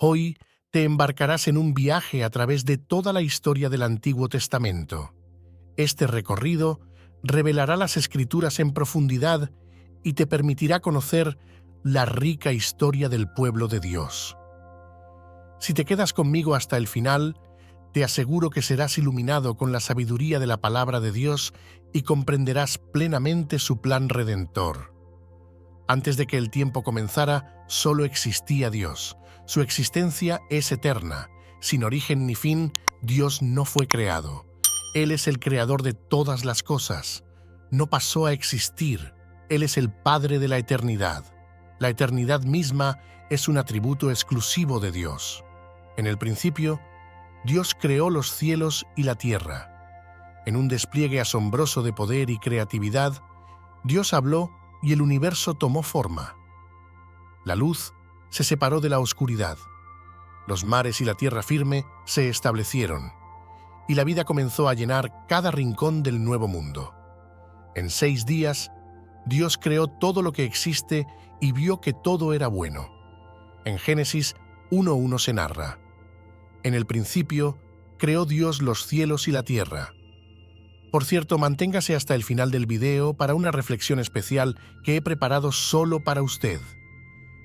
Hoy te embarcarás en un viaje a través de toda la historia del Antiguo Testamento. Este recorrido revelará las Escrituras en profundidad y te permitirá conocer la rica historia del pueblo de Dios. Si te quedas conmigo hasta el final, te aseguro que serás iluminado con la sabiduría de la palabra de Dios y comprenderás plenamente su plan redentor. Antes de que el tiempo comenzara, solo existía Dios. Su existencia es eterna. Sin origen ni fin, Dios no fue creado. Él es el creador de todas las cosas. No pasó a existir. Él es el Padre de la eternidad. La eternidad misma es un atributo exclusivo de Dios. En el principio, Dios creó los cielos y la tierra. En un despliegue asombroso de poder y creatividad, Dios habló y el universo tomó forma. La luz se separó de la oscuridad. Los mares y la tierra firme se establecieron, y la vida comenzó a llenar cada rincón del nuevo mundo. En 6 días, Dios creó todo lo que existe y vio que todo era bueno. En Génesis 1:1 se narra: En el principio, creó Dios los cielos y la tierra. Por cierto, manténgase hasta el final del video para una reflexión especial que he preparado solo para usted.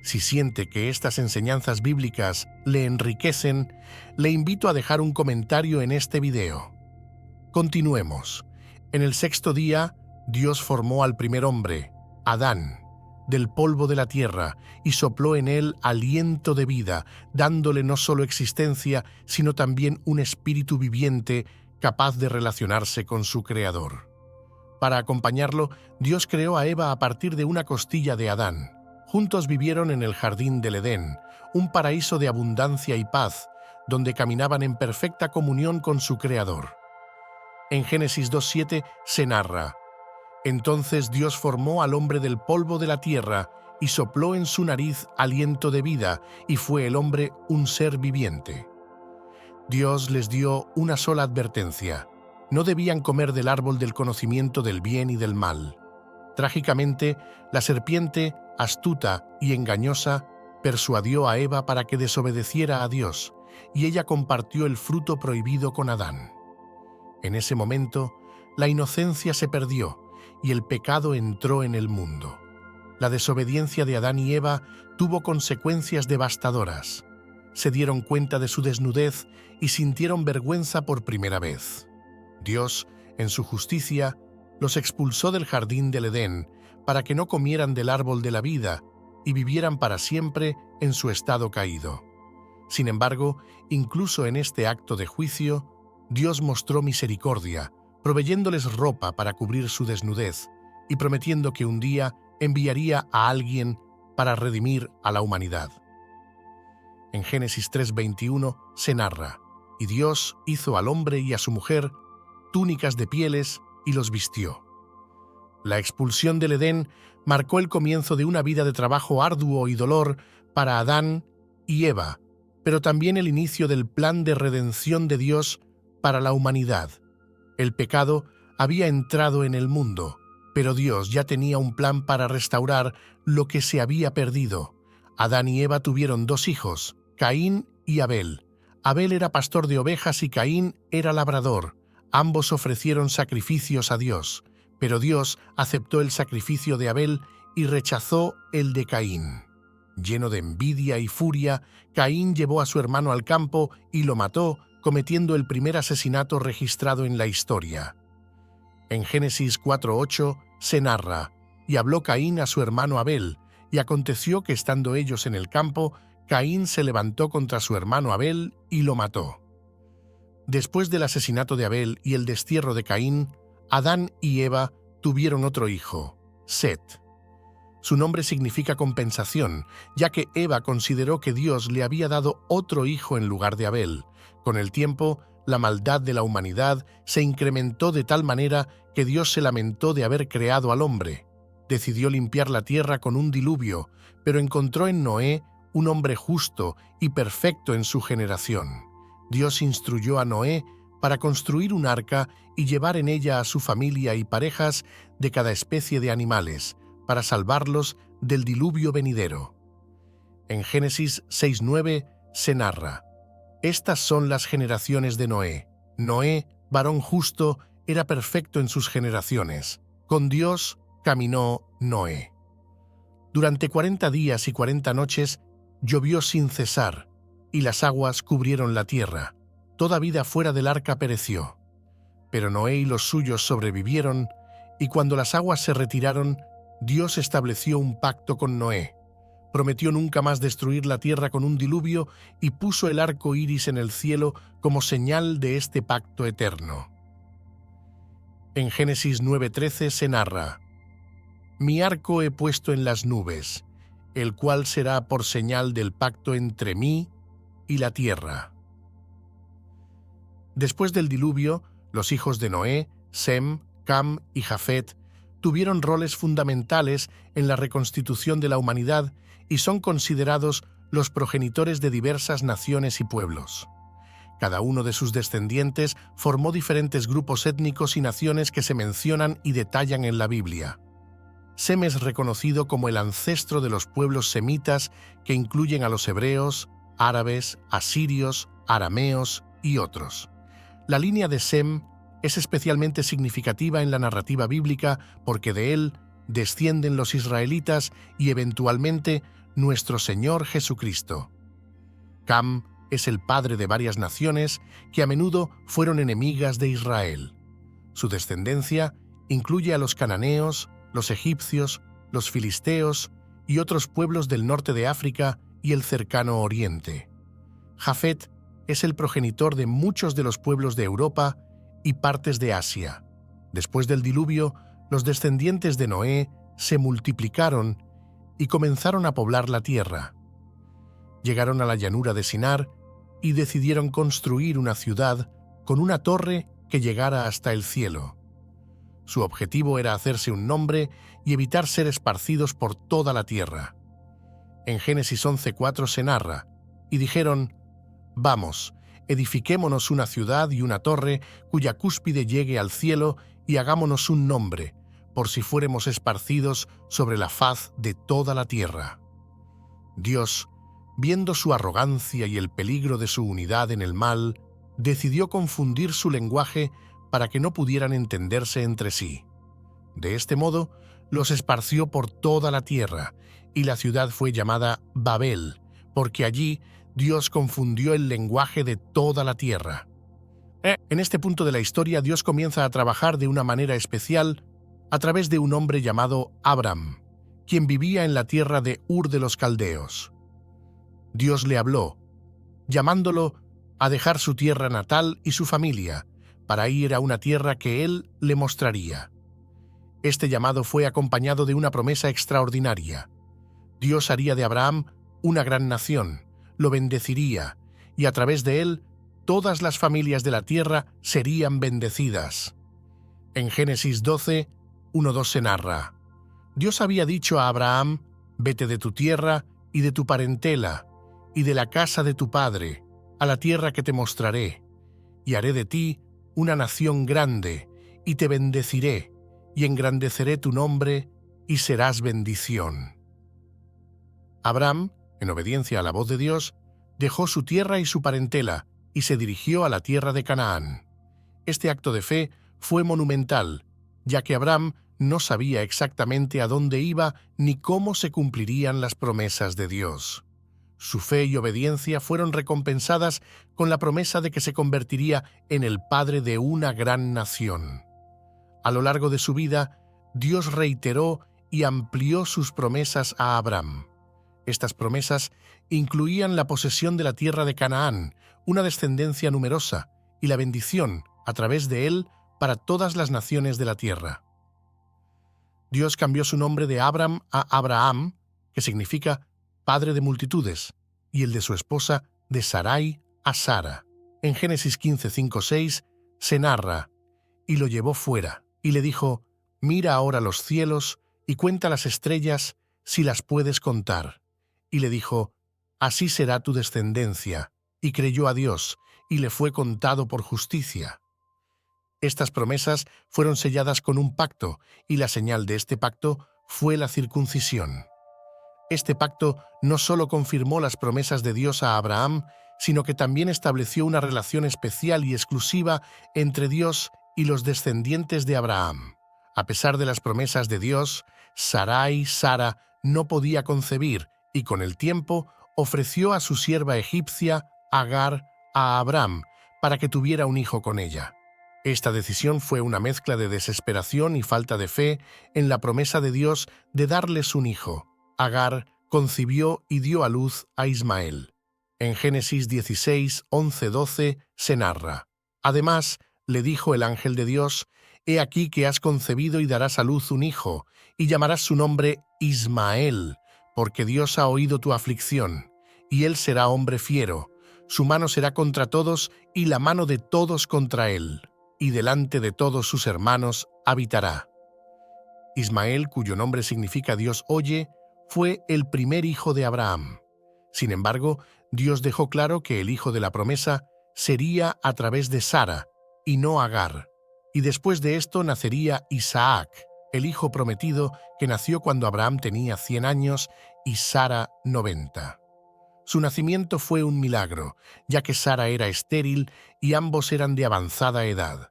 Si siente que estas enseñanzas bíblicas le enriquecen, le invito a dejar un comentario en este video. Continuemos. En el 6º día, Dios formó al primer hombre, Adán, del polvo de la tierra, y sopló en él aliento de vida, dándole no solo existencia, sino también un espíritu viviente capaz de relacionarse con su Creador. Para acompañarlo, Dios creó a Eva a partir de una costilla de Adán. Juntos vivieron en el jardín del Edén, un paraíso de abundancia y paz, donde caminaban en perfecta comunión con su Creador. En Génesis 2:7 se narra: Entonces Dios formó al hombre del polvo de la tierra y sopló en su nariz aliento de vida, y fue el hombre un ser viviente. Dios les dio una sola advertencia: no debían comer del árbol del conocimiento del bien y del mal. Trágicamente, la serpiente, astuta y engañosa, persuadió a Eva para que desobedeciera a Dios, y ella compartió el fruto prohibido con Adán. En ese momento, la inocencia se perdió y el pecado entró en el mundo. La desobediencia de Adán y Eva tuvo consecuencias devastadoras. Se dieron cuenta de su desnudez y sintieron vergüenza por primera vez. Dios, en su justicia, los expulsó del jardín del Edén para que no comieran del árbol de la vida y vivieran para siempre en su estado caído. Sin embargo, incluso en este acto de juicio, Dios mostró misericordia, proveyéndoles ropa para cubrir su desnudez y prometiendo que un día enviaría a alguien para redimir a la humanidad. En Génesis 3:21 se narra: Y Dios hizo al hombre y a su mujer túnicas de pieles y los vistió. La expulsión del Edén marcó el comienzo de una vida de trabajo arduo y dolor para Adán y Eva, pero también el inicio del plan de redención de Dios para la humanidad. El pecado había entrado en el mundo, pero Dios ya tenía un plan para restaurar lo que se había perdido. Adán y Eva tuvieron 2 hijos, Caín y Abel. Abel era pastor de ovejas y Caín era labrador. Ambos ofrecieron sacrificios a Dios, pero Dios aceptó el sacrificio de Abel y rechazó el de Caín. Lleno de envidia y furia, Caín llevó a su hermano al campo y lo mató, cometiendo el primer asesinato registrado en la historia. En Génesis 4:8 se narra: Y habló Caín a su hermano Abel, y aconteció que estando ellos en el campo, Caín se levantó contra su hermano Abel y lo mató. Después del asesinato de Abel y el destierro de Caín, Adán y Eva tuvieron otro hijo, Set. Su nombre significa compensación, ya que Eva consideró que Dios le había dado otro hijo en lugar de Abel. Con el tiempo, la maldad de la humanidad se incrementó de tal manera que Dios se lamentó de haber creado al hombre. Decidió limpiar la tierra con un diluvio, pero encontró en Noé un hombre justo y perfecto en su generación. Dios instruyó a Noé para construir un arca y llevar en ella a su familia y parejas de cada especie de animales, para salvarlos del diluvio venidero. En Génesis 6:9 se narra: Estas son las generaciones de Noé. Noé, varón justo, era perfecto en sus generaciones. Con Dios caminó Noé. Durante 40 días y 40 noches llovió sin cesar, y las aguas cubrieron la tierra. Toda vida fuera del arca pereció. Pero Noé y los suyos sobrevivieron, y cuando las aguas se retiraron, Dios estableció un pacto con Noé. Prometió nunca más destruir la tierra con un diluvio y puso el arco iris en el cielo como señal de este pacto eterno. En Génesis 9:13 se narra: Mi arco he puesto en las nubes, el cual será por señal del pacto entre mí y la tierra. Después del diluvio, los hijos de Noé, Sem, Cam y Jafet, tuvieron roles fundamentales en la reconstitución de la humanidad y son considerados los progenitores de diversas naciones y pueblos. Cada uno de sus descendientes formó diferentes grupos étnicos y naciones que se mencionan y detallan en la Biblia. Sem es reconocido como el ancestro de los pueblos semitas que incluyen a los hebreos, árabes, asirios, arameos y otros. La línea de Sem es especialmente significativa en la narrativa bíblica porque de él descienden los israelitas y eventualmente nuestro Señor Jesucristo. Cam es el padre de varias naciones que a menudo fueron enemigas de Israel. Su descendencia incluye a los cananeos, los egipcios, los filisteos y otros pueblos del norte de África y el cercano Oriente. Jafet es el progenitor de muchos de los pueblos de Europa y partes de Asia. Después del diluvio, los descendientes de Noé se multiplicaron y comenzaron a poblar la tierra. Llegaron a la llanura de Sinar y decidieron construir una ciudad con una torre que llegara hasta el cielo. Su objetivo era hacerse un nombre y evitar ser esparcidos por toda la tierra. En Génesis 11:4 se narra: Y dijeron: Vamos, edifiquémonos una ciudad y una torre cuya cúspide llegue al cielo y hagámonos un nombre, por si fuéremos esparcidos sobre la faz de toda la tierra. Dios, viendo su arrogancia y el peligro de su unidad en el mal, decidió confundir su lenguaje para que no pudieran entenderse entre sí. De este modo, los esparció por toda la tierra, y la ciudad fue llamada Babel, porque allí Dios confundió el lenguaje de toda la tierra. En este punto de la historia, Dios comienza a trabajar de una manera especial a través de un hombre llamado Abram, quien vivía en la tierra de Ur de los Caldeos. Dios le habló, llamándolo a dejar su tierra natal y su familia, para ir a una tierra que él le mostraría. Este llamado fue acompañado de una promesa extraordinaria. Dios haría de Abraham una gran nación, lo bendeciría, y a través de él, todas las familias de la tierra serían bendecidas. En Génesis 12, 1-2 se narra: Dios había dicho a Abraham: Vete de tu tierra y de tu parentela, y de la casa de tu padre, a la tierra que te mostraré, y haré de ti una nación grande, y te bendeciré, y engrandeceré tu nombre, y serás bendición. Abraham, en obediencia a la voz de Dios, dejó su tierra y su parentela, y se dirigió a la tierra de Canaán. Este acto de fe fue monumental, ya que Abraham no sabía exactamente a dónde iba ni cómo se cumplirían las promesas de Dios. Su fe y obediencia fueron recompensadas con la promesa de que se convertiría en el padre de una gran nación. A lo largo de su vida, Dios reiteró y amplió sus promesas a Abraham. Estas promesas incluían la posesión de la tierra de Canaán, una descendencia numerosa, y la bendición, a través de él, para todas las naciones de la tierra. Dios cambió su nombre de Abram a Abraham, que significa padre de multitudes, y el de su esposa de Sarai a Sara. En Génesis 15, 5, 6 se narra: Y lo llevó fuera, y le dijo: Mira ahora los cielos y cuenta las estrellas, si las puedes contar. Y le dijo: Así será tu descendencia. Y creyó a Dios, y le fue contado por justicia. Estas promesas fueron selladas con un pacto, y la señal de este pacto fue la circuncisión. Este pacto no solo confirmó las promesas de Dios a Abraham, sino que también estableció una relación especial y exclusiva entre Dios y los descendientes de Abraham. A pesar de las promesas de Dios, Sara no podía concebir y con el tiempo ofreció a su sierva egipcia, Agar, a Abraham para que tuviera un hijo con ella. Esta decisión fue una mezcla de desesperación y falta de fe en la promesa de Dios de darles un hijo. Agar concibió y dio a luz a Ismael. En Génesis 16, 11, 12 se narra: Además, le dijo el ángel de Dios: He aquí que has concebido y darás a luz un hijo, y llamarás su nombre Ismael, porque Dios ha oído tu aflicción, y él será hombre fiero. Su mano será contra todos, y la mano de todos contra él, y delante de todos sus hermanos habitará. Ismael, cuyo nombre significa Dios oye, fue el primer hijo de Abraham. Sin embargo, Dios dejó claro que el hijo de la promesa sería a través de Sara, y no Agar. Y después de esto nacería Isaac, el hijo prometido que nació cuando Abraham tenía 100 años y Sara 90. Su nacimiento fue un milagro, ya que Sara era estéril y ambos eran de avanzada edad.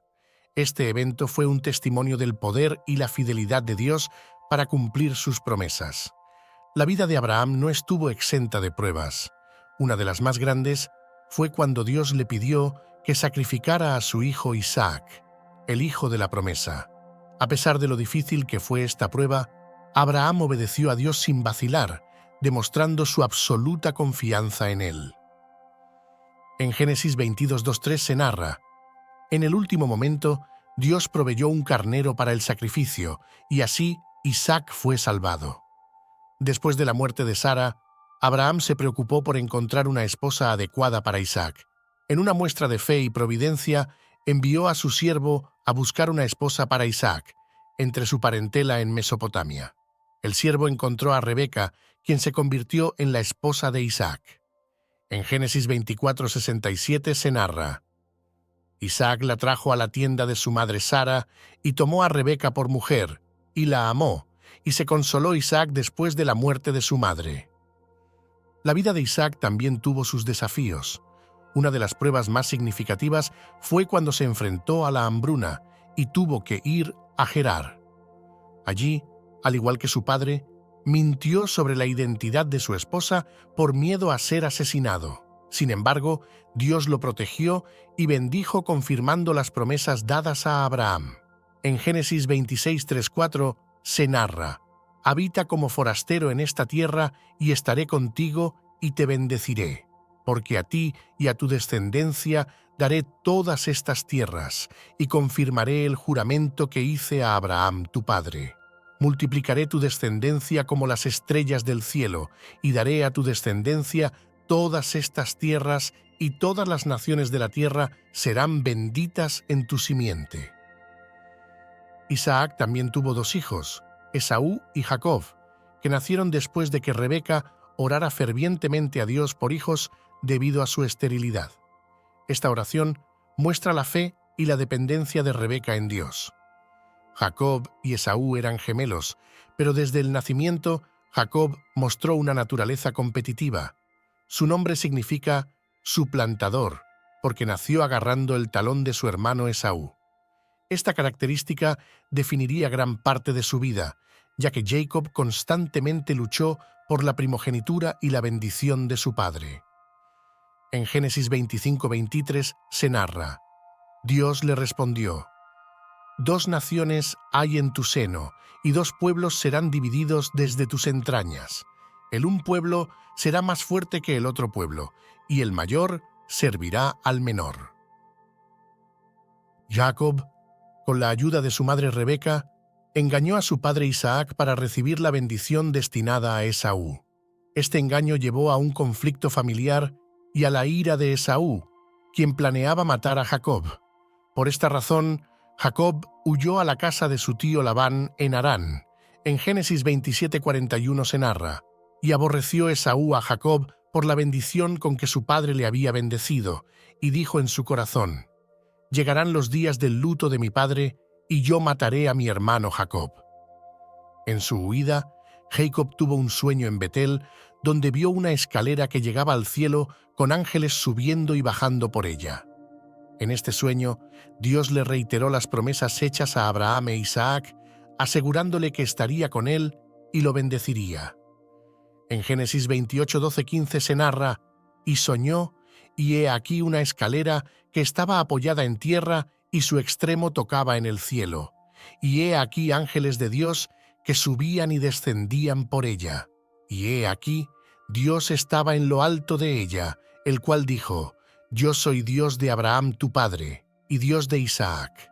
Este evento fue un testimonio del poder y la fidelidad de Dios para cumplir sus promesas. La vida de Abraham no estuvo exenta de pruebas. Una de las más grandes fue cuando Dios le pidió que sacrificara a su hijo Isaac, el hijo de la promesa. A pesar de lo difícil que fue esta prueba, Abraham obedeció a Dios sin vacilar, demostrando su absoluta confianza en él. En Génesis 22, 2-3 se narra: En el último momento, Dios proveyó un carnero para el sacrificio, y así Isaac fue salvado. Después de la muerte de Sara, Abraham se preocupó por encontrar una esposa adecuada para Isaac. En una muestra de fe y providencia, envió a su siervo a buscar una esposa para Isaac, entre su parentela en Mesopotamia. El siervo encontró a Rebeca, quien se convirtió en la esposa de Isaac. En Génesis 24, 67 se narra: Isaac la trajo a la tienda de su madre Sara y tomó a Rebeca por mujer, y la amó, y se consoló Isaac después de la muerte de su madre. La vida de Isaac también tuvo sus desafíos. Una de las pruebas más significativas fue cuando se enfrentó a la hambruna y tuvo que ir a Gerar. Allí, al igual que su padre, mintió sobre la identidad de su esposa por miedo a ser asesinado. Sin embargo, Dios lo protegió y bendijo confirmando las promesas dadas a Abraham. En Génesis 26, 3-4 se narra: Habita como forastero en esta tierra y estaré contigo y te bendeciré, porque a ti y a tu descendencia daré todas estas tierras y confirmaré el juramento que hice a Abraham tu padre. Multiplicaré tu descendencia como las estrellas del cielo y daré a tu descendencia todas estas tierras y todas las naciones de la tierra serán benditas en tu simiente. Isaac también tuvo 2 hijos, Esaú y Jacob, que nacieron después de que Rebeca orara fervientemente a Dios por hijos debido a su esterilidad. Esta oración muestra la fe y la dependencia de Rebeca en Dios. Jacob y Esaú eran gemelos, pero desde el nacimiento Jacob mostró una naturaleza competitiva. Su nombre significa suplantador, porque nació agarrando el talón de su hermano Esaú. Esta característica definiría gran parte de su vida, ya que Jacob constantemente luchó por la primogenitura y la bendición de su padre. En Génesis 25, 23 se narra: Dios le respondió: 2 naciones hay en tu seno, y 2 pueblos serán divididos desde tus entrañas. El un pueblo será más fuerte que el otro pueblo, y el mayor servirá al menor. Jacob, con la ayuda de su madre Rebeca, engañó a su padre Isaac para recibir la bendición destinada a Esaú. Este engaño llevó a un conflicto familiar y a la ira de Esaú, quien planeaba matar a Jacob. Por esta razón, Jacob huyó a la casa de su tío Labán en Harán. En Génesis 27:41 se narra: Y aborreció Esaú a Jacob por la bendición con que su padre le había bendecido, y dijo en su corazón: Llegarán los días del luto de mi padre, y yo mataré a mi hermano Jacob. En su huida, Jacob tuvo un sueño en Betel, donde vio una escalera que llegaba al cielo con ángeles subiendo y bajando por ella. En este sueño, Dios le reiteró las promesas hechas a Abraham e Isaac, asegurándole que estaría con él y lo bendeciría. En Génesis 28, 12, 15 se narra: «Y soñó, y he aquí una escalera que estaba apoyada en tierra y su extremo tocaba en el cielo. Y he aquí ángeles de Dios que subían y descendían por ella. Y he aquí, Dios estaba en lo alto de ella, el cual dijo: Yo soy Dios de Abraham tu padre, y Dios de Isaac.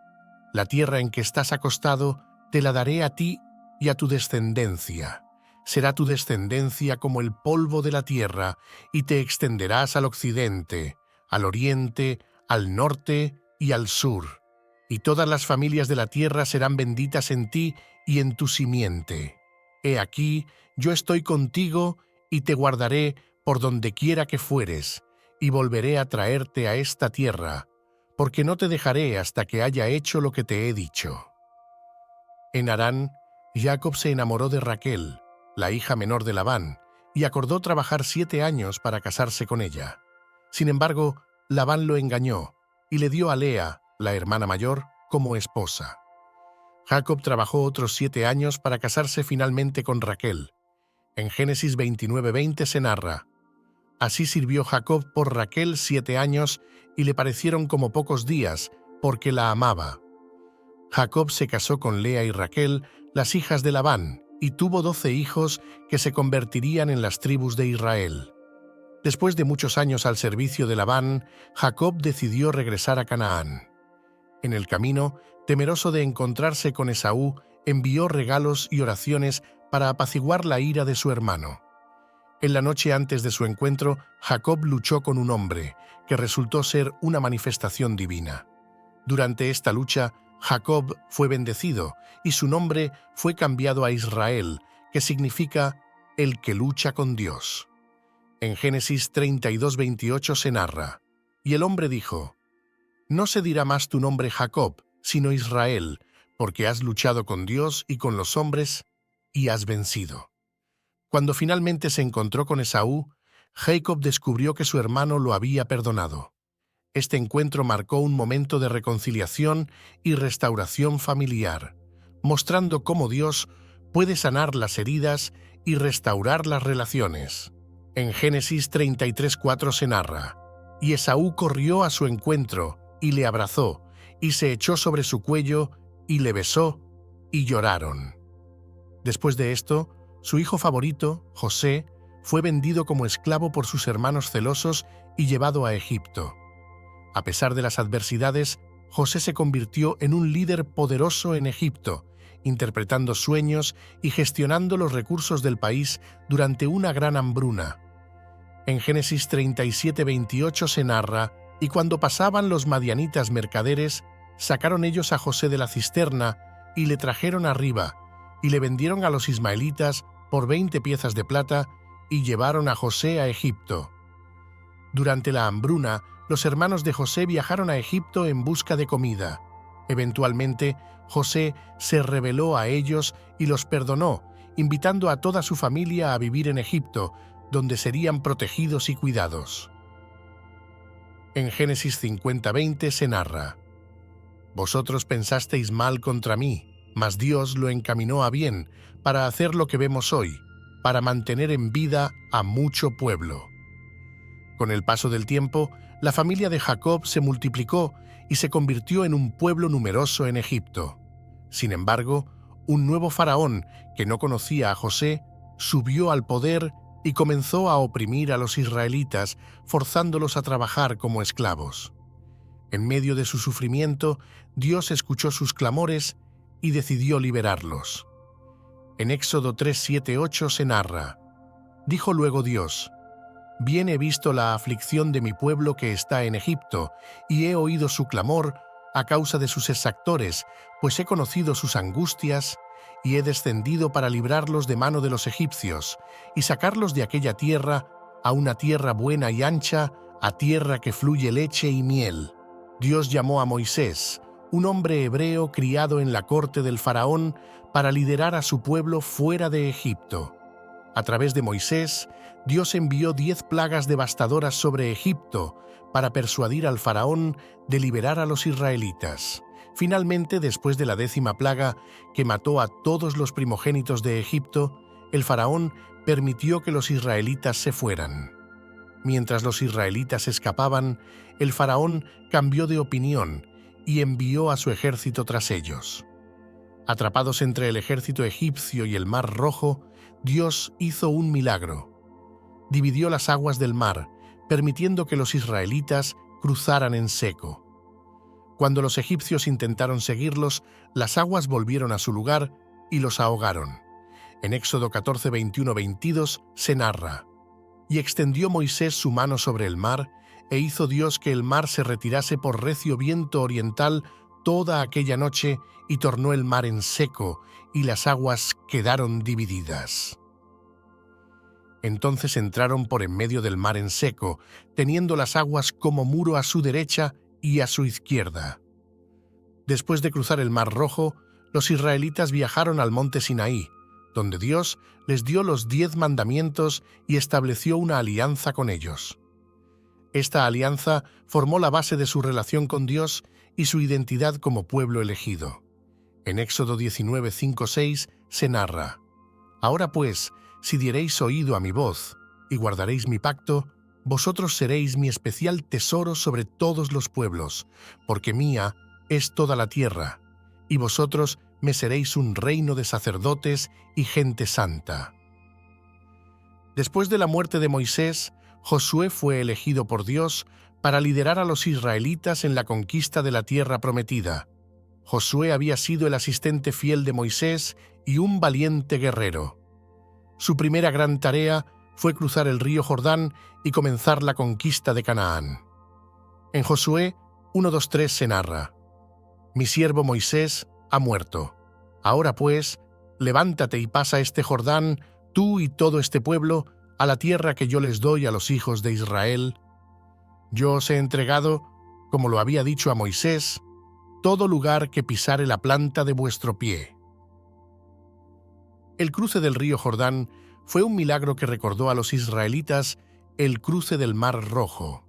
La tierra en que estás acostado te la daré a ti y a tu descendencia. Será tu descendencia como el polvo de la tierra, y te extenderás al occidente, al oriente, al norte y al sur. Y todas las familias de la tierra serán benditas en ti y en tu simiente. He aquí, yo estoy contigo y te guardaré por donde quiera que fueres, y volveré a traerte a esta tierra, porque no te dejaré hasta que haya hecho lo que te he dicho». En Harán, Jacob se enamoró de Raquel, la hija menor de Labán, y acordó trabajar 7 años para casarse con ella. Sin embargo, Labán lo engañó y le dio a Lea, la hermana mayor, como esposa. Jacob trabajó otros 7 años para casarse finalmente con Raquel. En Génesis 29:20 se narra: «Así sirvió Jacob por Raquel 7 años y le parecieron como pocos días, porque la amaba». Jacob se casó con Lea y Raquel, las hijas de Labán, y tuvo 12 hijos que se convertirían en las tribus de Israel. Después de muchos años al servicio de Labán, Jacob decidió regresar a Canaán. En el camino, temeroso de encontrarse con Esaú, envió regalos y oraciones para apaciguar la ira de su hermano. En la noche antes de su encuentro, Jacob luchó con un hombre, que resultó ser una manifestación divina. Durante esta lucha, Jacob fue bendecido y su nombre fue cambiado a Israel, que significa el que lucha con Dios. En Génesis 32:28 se narra: «Y el hombre dijo: No se dirá más tu nombre Jacob, sino Israel, porque has luchado con Dios y con los hombres y has vencido». Cuando finalmente se encontró con Esaú, Jacob descubrió que su hermano lo había perdonado. Este encuentro marcó un momento de reconciliación y restauración familiar, mostrando cómo Dios puede sanar las heridas y restaurar las relaciones. En Génesis 33:4 se narra: «Y Esaú corrió a su encuentro y le abrazó, y se echó sobre su cuello y le besó, y lloraron». Después de esto, su hijo favorito, José, fue vendido como esclavo por sus hermanos celosos y llevado a Egipto. A pesar de las adversidades, José se convirtió en un líder poderoso en Egipto, interpretando sueños y gestionando los recursos del país durante una gran hambruna. En Génesis 37:28 se narra: «Y cuando pasaban los madianitas mercaderes, sacaron ellos a José de la cisterna y le trajeron arriba, y le vendieron a los ismaelitas por 20 piezas de plata, y llevaron a José a Egipto». Durante la hambruna, los hermanos de José viajaron a Egipto en busca de comida. Eventualmente, José se rebeló a ellos y los perdonó, invitando a toda su familia a vivir en Egipto, donde serían protegidos y cuidados. En Génesis 50:20 se narra: «Vosotros pensasteis mal contra mí, mas Dios lo encaminó a bien, para hacer lo que vemos hoy, para mantener en vida a mucho pueblo». Con el paso del tiempo, la familia de Jacob se multiplicó y se convirtió en un pueblo numeroso en Egipto. Sin embargo, un nuevo faraón, que no conocía a José, subió al poder y comenzó a oprimir a los israelitas, forzándolos a trabajar como esclavos. En medio de su sufrimiento, Dios escuchó sus clamores y decidió liberarlos. En Éxodo 3:7-8 se narra: «Dijo luego Dios: Bien he visto la aflicción de mi pueblo que está en Egipto, y he oído su clamor a causa de sus exactores, pues he conocido sus angustias, y he descendido para librarlos de mano de los egipcios, y sacarlos de aquella tierra a una tierra buena y ancha, a tierra que fluye leche y miel». Dios llamó a Moisés, un hombre hebreo criado en la corte del faraón para liderar a su pueblo fuera de Egipto. A través de Moisés, Dios envió 10 plagas devastadoras sobre Egipto para persuadir al faraón de liberar a los israelitas. Finalmente, después de la 10ª plaga, que mató a todos los primogénitos de Egipto, el faraón permitió que los israelitas se fueran. Mientras los israelitas escapaban, el faraón cambió de opinión y envió a su ejército tras ellos. Atrapados entre el ejército egipcio y el Mar Rojo, Dios hizo un milagro. Dividió las aguas del mar, permitiendo que los israelitas cruzaran en seco. Cuando los egipcios intentaron seguirlos, las aguas volvieron a su lugar y los ahogaron. En Éxodo 14, 21, 22 se narra: «Y extendió Moisés su mano sobre el mar, e hizo Dios que el mar se retirase por recio viento oriental toda aquella noche, y tornó el mar en seco, y las aguas quedaron divididas». Entonces entraron por en medio del mar en seco, teniendo las aguas como muro a su derecha y a su izquierda. Después de cruzar el Mar Rojo, los israelitas viajaron al monte Sinaí, donde Dios les dio los 10 mandamientos y estableció una alianza con ellos. Esta alianza formó la base de su relación con Dios y su identidad como pueblo elegido. En Éxodo 19, 5, 6 se narra: «Ahora pues, si diereis oído a mi voz y guardaréis mi pacto, vosotros seréis mi especial tesoro sobre todos los pueblos, porque mía es toda la tierra, y vosotros me seréis un reino de sacerdotes y gente santa». Después de la muerte de Moisés, Josué fue elegido por Dios para liderar a los israelitas en la conquista de la tierra prometida. Josué había sido el asistente fiel de Moisés y un valiente guerrero. Su primera gran tarea fue cruzar el río Jordán y comenzar la conquista de Canaán. En Josué 1:2-3 se narra: «Mi siervo Moisés ha muerto. Ahora pues, levántate y pasa este Jordán, tú y todo este pueblo, a la tierra que yo les doy a los hijos de Israel. Yo os he entregado, como lo había dicho a Moisés, todo lugar que pisare la planta de vuestro pie». El cruce del río Jordán fue un milagro que recordó a los israelitas el cruce del Mar Rojo.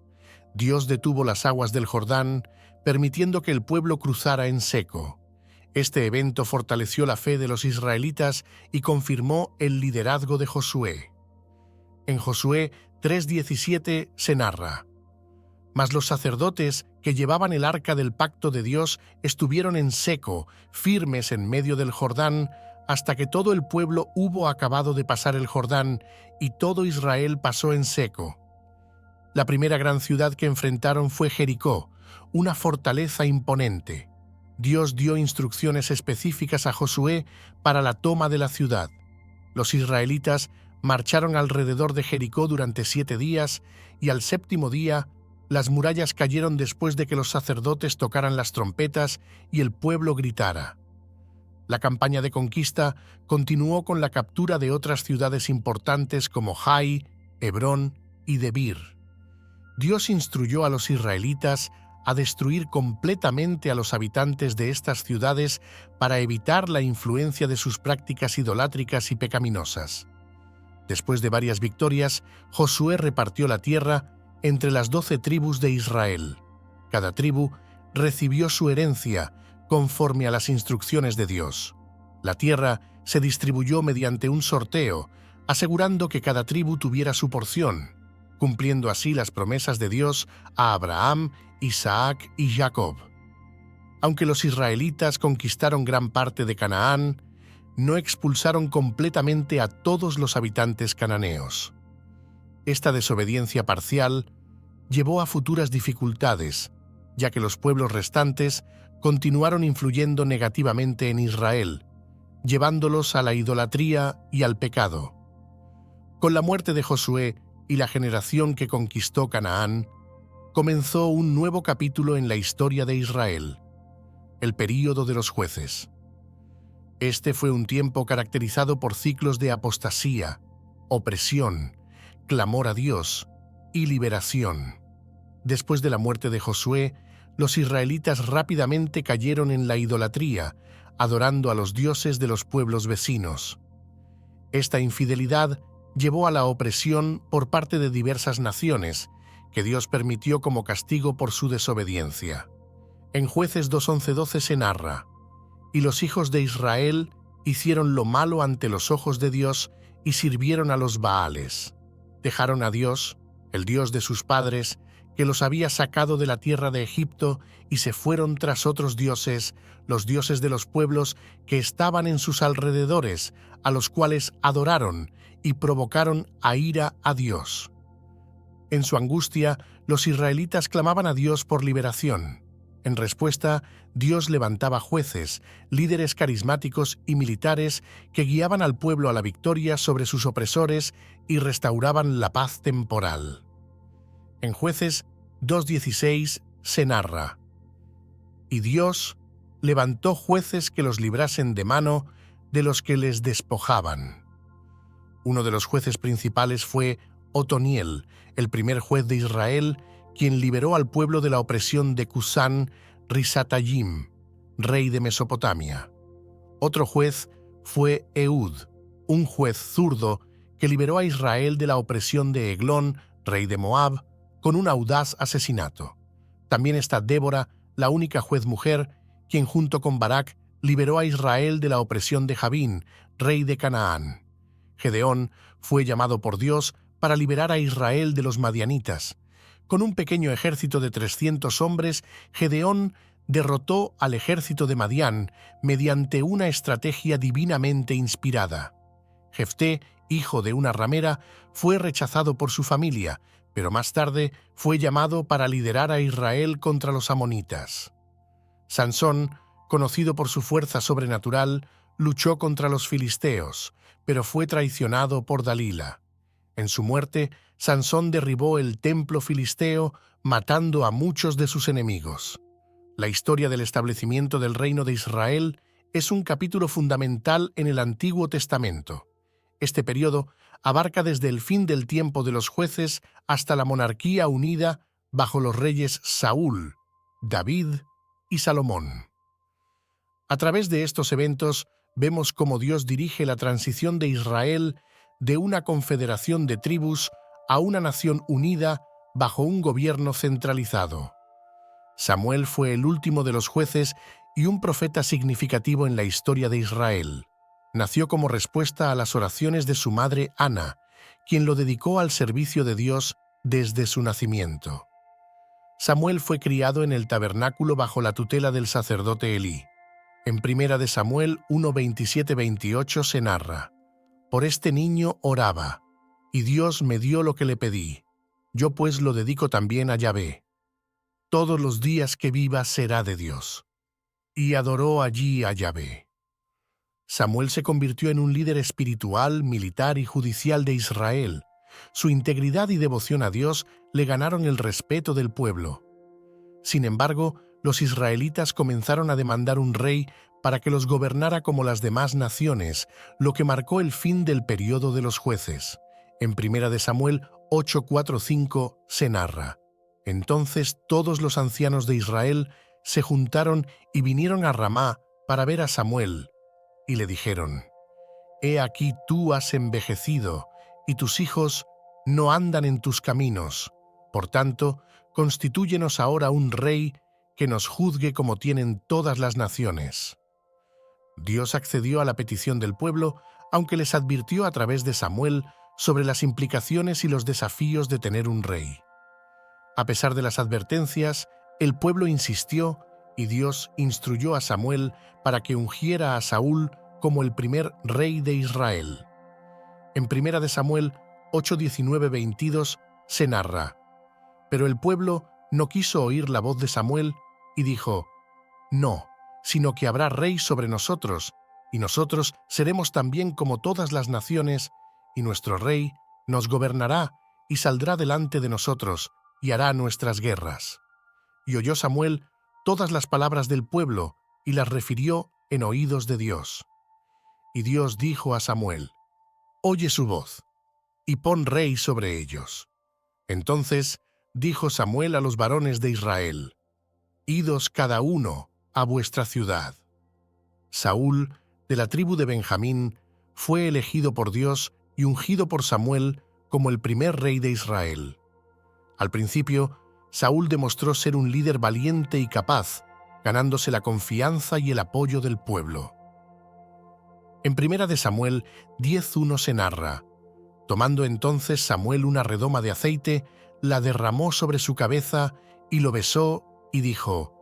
Dios detuvo las aguas del Jordán, permitiendo que el pueblo cruzara en seco. Este evento fortaleció la fe de los israelitas y confirmó el liderazgo de Josué. En Josué 3:17 se narra: «Mas los sacerdotes que llevaban el arca del pacto de Dios estuvieron en seco, firmes en medio del Jordán, hasta que todo el pueblo hubo acabado de pasar el Jordán, y todo Israel pasó en seco». La primera gran ciudad que enfrentaron fue Jericó, una fortaleza imponente. Dios dio instrucciones específicas a Josué para la toma de la ciudad. Los israelitas marcharon alrededor de Jericó durante 7 días, y al 7º día, las murallas cayeron después de que los sacerdotes tocaran las trompetas y el pueblo gritara. La campaña de conquista continuó con la captura de otras ciudades importantes como Jai, Hebrón y Debir. Dios instruyó a los israelitas a destruir completamente a los habitantes de estas ciudades para evitar la influencia de sus prácticas idolátricas y pecaminosas. Después de varias victorias, Josué repartió la tierra entre las 12 tribus de Israel. Cada tribu recibió su herencia conforme a las instrucciones de Dios. La tierra se distribuyó mediante un sorteo, asegurando que cada tribu tuviera su porción, cumpliendo así las promesas de Dios a Abraham, Isaac y Jacob. Aunque los israelitas conquistaron gran parte de Canaán, no expulsaron completamente a todos los habitantes cananeos. Esta desobediencia parcial llevó a futuras dificultades, ya que los pueblos restantes continuaron influyendo negativamente en Israel, llevándolos a la idolatría y al pecado. Con la muerte de Josué y la generación que conquistó Canaán, comenzó un nuevo capítulo en la historia de Israel, el período de los jueces. Este fue un tiempo caracterizado por ciclos de apostasía, opresión, clamor a Dios y liberación. Después de la muerte de Josué, los israelitas rápidamente cayeron en la idolatría, adorando a los dioses de los pueblos vecinos. Esta infidelidad llevó a la opresión por parte de diversas naciones, que Dios permitió como castigo por su desobediencia. En Jueces 2:11-12 se narra: «Y los hijos de Israel hicieron lo malo ante los ojos de Dios y sirvieron a los Baales. Dejaron a Dios, el Dios de sus padres, que los había sacado de la tierra de Egipto, y se fueron tras otros dioses, los dioses de los pueblos que estaban en sus alrededores, a los cuales adoraron y provocaron a ira a Dios». En su angustia, los israelitas clamaban a Dios por liberación. En respuesta, Dios levantaba jueces, líderes carismáticos y militares que guiaban al pueblo a la victoria sobre sus opresores y restauraban la paz temporal. En Jueces 2:16 se narra: «Y Dios levantó jueces que los librasen de mano de los que les despojaban». Uno de los jueces principales fue Otoniel, el primer juez de Israel, quien liberó al pueblo de la opresión de Cusán Risatayim, rey de Mesopotamia. Otro juez fue Ehud, un juez zurdo que liberó a Israel de la opresión de Eglón, rey de Moab, con un audaz asesinato. También está Débora, la única juez mujer, quien junto con Barak liberó a Israel de la opresión de Jabín, rey de Canaán. Gedeón fue llamado por Dios para liberar a Israel de los madianitas. Con un pequeño ejército de 300 hombres, Gedeón derrotó al ejército de Madián mediante una estrategia divinamente inspirada. Jefté, hijo de una ramera, fue rechazado por su familia, pero más tarde fue llamado para liderar a Israel contra los amonitas. Sansón, conocido por su fuerza sobrenatural, luchó contra los filisteos, pero fue traicionado por Dalila. En su muerte, Sansón derribó el templo filisteo, matando a muchos de sus enemigos. La historia del establecimiento del reino de Israel es un capítulo fundamental en el Antiguo Testamento. Este periodo abarca desde el fin del tiempo de los jueces hasta la monarquía unida bajo los reyes Saúl, David y Salomón. A través de estos eventos vemos cómo Dios dirige la transición de Israel de una confederación de tribus a una nación unida bajo un gobierno centralizado. Samuel fue el último de los jueces y un profeta significativo en la historia de Israel. Nació como respuesta a las oraciones de su madre Ana, quien lo dedicó al servicio de Dios desde su nacimiento. Samuel fue criado en el tabernáculo bajo la tutela del sacerdote Elí. En 1 de Samuel 1:27-28 se narra: «Por este niño oraba, y Dios me dio lo que le pedí. Yo pues lo dedico también a Yahvé. Todos los días que viva será de Dios». Y adoró allí a Yahvé. Samuel se convirtió en un líder espiritual, militar y judicial de Israel. Su integridad y devoción a Dios le ganaron el respeto del pueblo. Sin embargo, los israelitas comenzaron a demandar un rey para que los gobernara como las demás naciones, lo que marcó el fin del periodo de los jueces. En 1 de Samuel 8:4-5 se narra: «Entonces todos los ancianos de Israel se juntaron y vinieron a Ramá para ver a Samuel, y le dijeron: He aquí tú has envejecido, y tus hijos no andan en tus caminos. Por tanto, constitúyenos ahora un rey que nos juzgue como tienen todas las naciones». Dios accedió a la petición del pueblo, aunque les advirtió a través de Samuel sobre las implicaciones y los desafíos de tener un rey. A pesar de las advertencias, el pueblo insistió y Dios instruyó a Samuel para que ungiera a Saúl como el primer rey de Israel. En 1 de Samuel 8:19-22 se narra: «Pero el pueblo no quiso oír la voz de Samuel y dijo: No, sino que habrá rey sobre nosotros, y nosotros seremos también como todas las naciones, y nuestro rey nos gobernará y saldrá delante de nosotros y hará nuestras guerras». Y oyó Samuel todas las palabras del pueblo y las refirió en oídos de Dios. Y Dios dijo a Samuel: «Oye su voz, y pon rey sobre ellos». Entonces dijo Samuel a los varones de Israel: idos cada uno a vuestra ciudad. Saúl, de la tribu de Benjamín, fue elegido por Dios y ungido por Samuel como el primer rey de Israel. Al principio, Saúl demostró ser un líder valiente y capaz, ganándose la confianza y el apoyo del pueblo. En 1 Samuel 10:1 se narra: tomando entonces Samuel una redoma de aceite, la derramó sobre su cabeza y lo besó y dijo: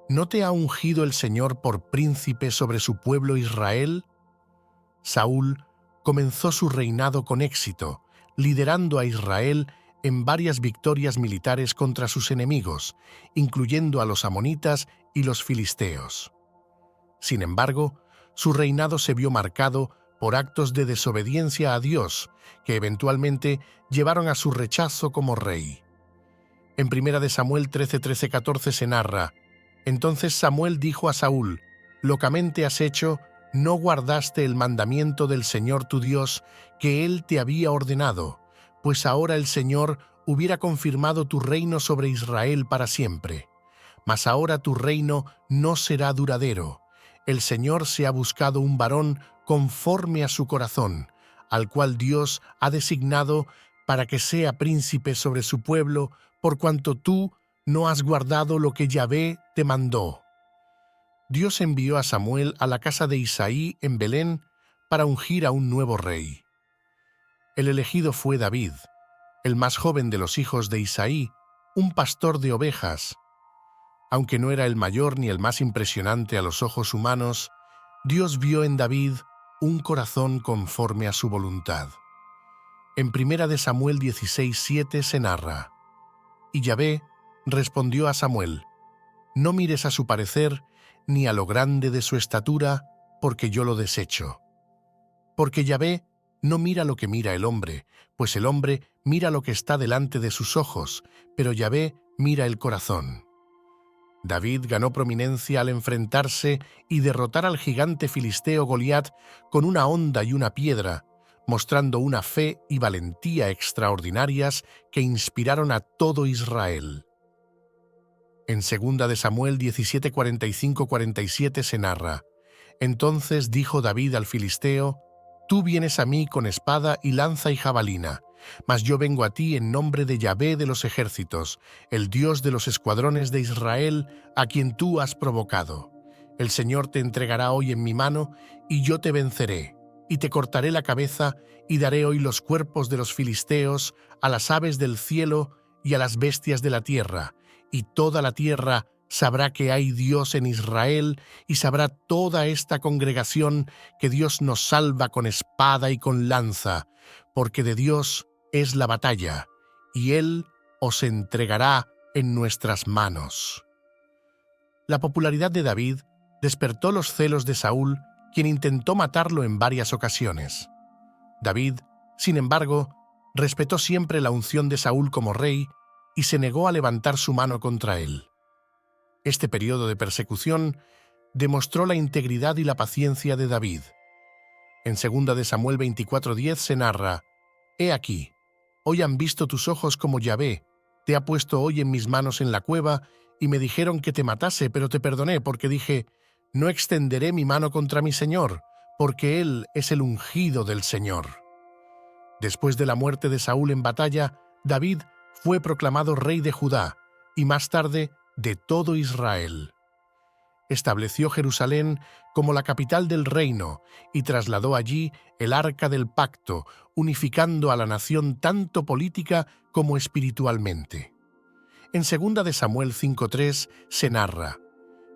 ¿No te ha ungido el Señor por príncipe sobre su pueblo Israel? Saúl comenzó su reinado con éxito, liderando a Israel en varias victorias militares contra sus enemigos, incluyendo a los amonitas y los filisteos. Sin embargo, su reinado se vio marcado por actos de desobediencia a Dios, que eventualmente llevaron a su rechazo como rey. En 1 Samuel 13:14 se narra: entonces Samuel dijo a Saúl: locamente has hecho, no guardaste el mandamiento del Señor tu Dios que Él te había ordenado, pues ahora el Señor hubiera confirmado tu reino sobre Israel para siempre. Mas ahora tu reino no será duradero. El Señor se ha buscado un varón conforme a su corazón, al cual Dios ha designado para que sea príncipe sobre su pueblo, por cuanto tú no has guardado lo que Yahvé te mandó. Dios envió a Samuel a la casa de Isaí en Belén para ungir a un nuevo rey. El elegido fue David, el más joven de los hijos de Isaí, un pastor de ovejas. Aunque no era el mayor ni el más impresionante a los ojos humanos, Dios vio en David un corazón conforme a su voluntad. En 1 Samuel 16:7 se narra: y Yahvé respondió a Samuel: no mires a su parecer ni a lo grande de su estatura, porque yo lo desecho. Porque Yahvé no mira lo que mira el hombre, pues el hombre mira lo que está delante de sus ojos, pero Yahvé mira el corazón. David ganó prominencia al enfrentarse y derrotar al gigante filisteo Goliat con una honda y una piedra, mostrando una fe y valentía extraordinarias que inspiraron a todo Israel. En 2 Samuel 17:45-47 se narra: entonces dijo David al filisteo: tú vienes a mí con espada y lanza y jabalina, mas yo vengo a ti en nombre de Yahvé de los ejércitos, el Dios de los escuadrones de Israel, a quien tú has provocado. El Señor te entregará hoy en mi mano, y yo te venceré, y te cortaré la cabeza, y daré hoy los cuerpos de los filisteos a las aves del cielo y a las bestias de la tierra, y toda la tierra sabrá que hay Dios en Israel, y sabrá toda esta congregación que Dios nos salva con espada y con lanza, porque de Dios es la batalla, y Él os entregará en nuestras manos. La popularidad de David despertó los celos de Saúl, quien intentó matarlo en varias ocasiones. David, sin embargo, respetó siempre la unción de Saúl como rey y se negó a levantar su mano contra él. Este periodo de persecución demostró la integridad y la paciencia de David. En 2 Samuel 24:10 se narra: he aquí, hoy han visto tus ojos como Yahvé, te ha puesto hoy en mis manos en la cueva, y me dijeron que te matase, pero te perdoné, porque dije: no extenderé mi mano contra mi Señor, porque Él es el ungido del Señor. Después de la muerte de Saúl en batalla, David fue proclamado rey de Judá, y más tarde de todo Israel. Estableció Jerusalén como la capital del reino y trasladó allí el Arca del Pacto, unificando a la nación tanto política como espiritualmente. En 2 Samuel 5:3 se narra: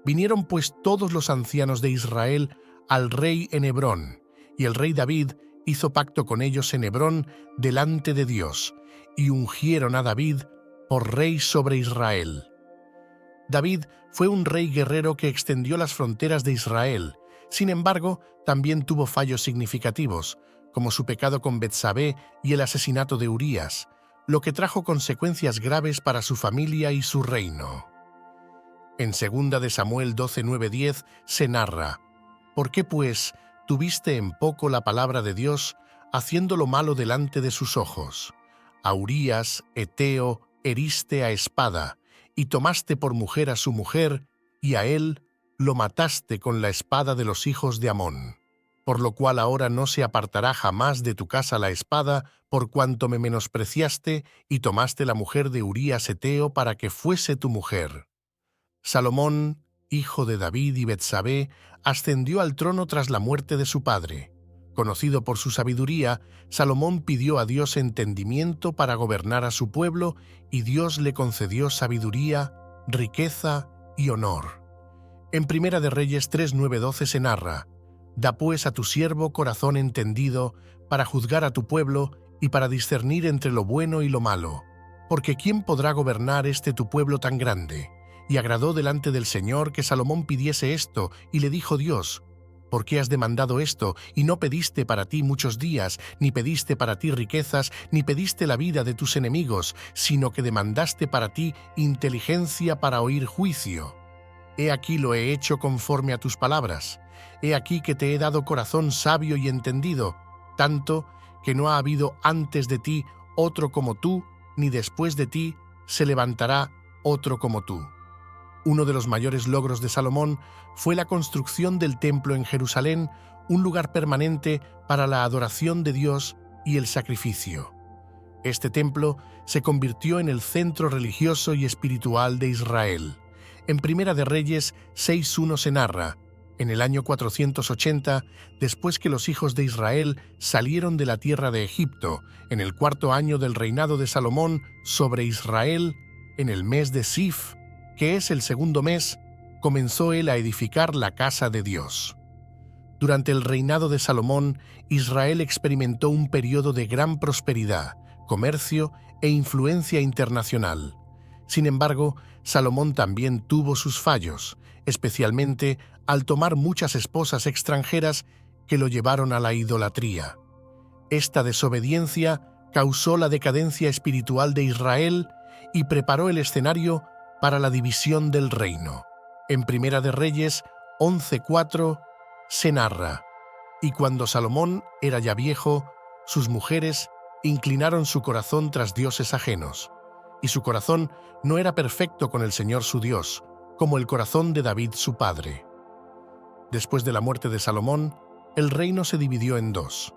vinieron pues todos los ancianos de Israel al rey en Hebrón, y el rey David hizo pacto con ellos en Hebrón delante de Dios, y ungieron a David por rey sobre Israel. David fue un rey guerrero que extendió las fronteras de Israel. Sin embargo, también tuvo fallos significativos, como su pecado con Betsabé y el asesinato de Urías, lo que trajo consecuencias graves para su familia y su reino. En 2 Samuel 12:9-10 se narra: ¿por qué, pues, tuviste en poco la palabra de Dios, haciendo lo malo delante de sus ojos? A Urías, Eteo, heriste a espada, y tomaste por mujer a su mujer, y a él lo mataste con la espada de los hijos de Amón. Por lo cual ahora no se apartará jamás de tu casa la espada, por cuanto me menospreciaste y tomaste la mujer de Urías Heteo para que fuese tu mujer. Salomón, hijo de David y Betsabé, ascendió al trono tras la muerte de su padre. Conocido por su sabiduría, Salomón pidió a Dios entendimiento para gobernar a su pueblo, y Dios le concedió sabiduría, riqueza y honor. En Primera de Reyes 3:9-12 se narra: «Da pues a tu siervo corazón entendido para juzgar a tu pueblo y para discernir entre lo bueno y lo malo, porque ¿quién podrá gobernar este tu pueblo tan grande?». Y agradó delante del Señor que Salomón pidiese esto, y le dijo Dios: «¿Por qué has demandado esto, y no pediste para ti muchos días, ni pediste para ti riquezas, ni pediste la vida de tus enemigos, sino que demandaste para ti inteligencia para oír juicio? He aquí lo he hecho conforme a tus palabras. He aquí que te he dado corazón sabio y entendido, tanto que no ha habido antes de ti otro como tú, ni después de ti se levantará otro como tú». Uno de los mayores logros de Salomón fue la construcción del templo en Jerusalén, un lugar permanente para la adoración de Dios y el sacrificio. Este templo se convirtió en el centro religioso y espiritual de Israel. En Primera de Reyes 6:1 se narra: «En el año 480, después que los hijos de Israel salieron de la tierra de Egipto, en el 4.º año del reinado de Salomón sobre Israel, en el mes de Sif, que es el 2.º mes, comenzó él a edificar la casa de Dios». Durante el reinado de Salomón, Israel experimentó un periodo de gran prosperidad, comercio e influencia internacional. Sin embargo, Salomón también tuvo sus fallos, especialmente al tomar muchas esposas extranjeras que lo llevaron a la idolatría. Esta desobediencia causó la decadencia espiritual de Israel y preparó el escenario para la división del reino. En Primera de Reyes 11:4 se narra: «Y cuando Salomón era ya viejo, sus mujeres inclinaron su corazón tras dioses ajenos, y su corazón no era perfecto con el Señor su Dios, como el corazón de David su padre». Después de la muerte de Salomón, el reino se dividió en dos: